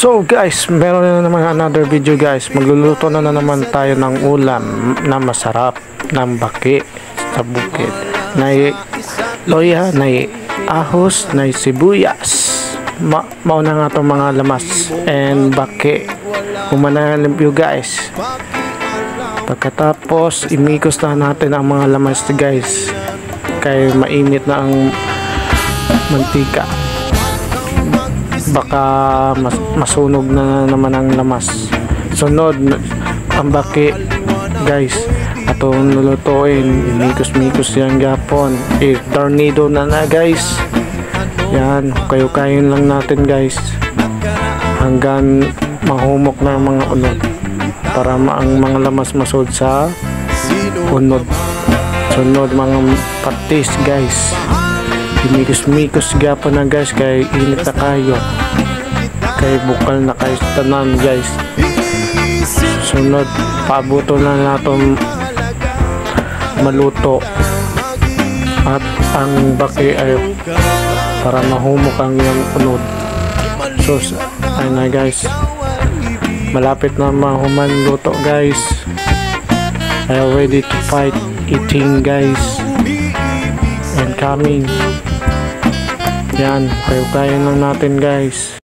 So guys, meron na naman another video guys. Magluluto na naman tayo ng ulam na masarap ng baki sa bukid. Nay loya, nay ahos, nay sibuyas. Mauna nga itong mga lamas and baki. Umanalim you guys. Pagkatapos, imikos na natin ang mga lamas guys. Kaya mainit na ang mantika. Baka masunog na naman ang lamas. Sunod ang baki guys, atong lulutuin. Imikos-mikos yan gapon. Tornado na guys. Yan, kayo-kayon lang natin guys hanggang mahumok na ang mga unod para ang mga lamas masud sa unod. Sunod mga patis guys, imikos-mikos gapon na guys kay init na kayo, kay bukal na kayo tanan guys. Sunod pabuto na natin maluto at ang baki ay para mahumok ang yung unod. So ayun na guys, malapit na mahuman luto guys. I am ready to fight eating guys and coming. Yan, kayo-kayo lang natin guys.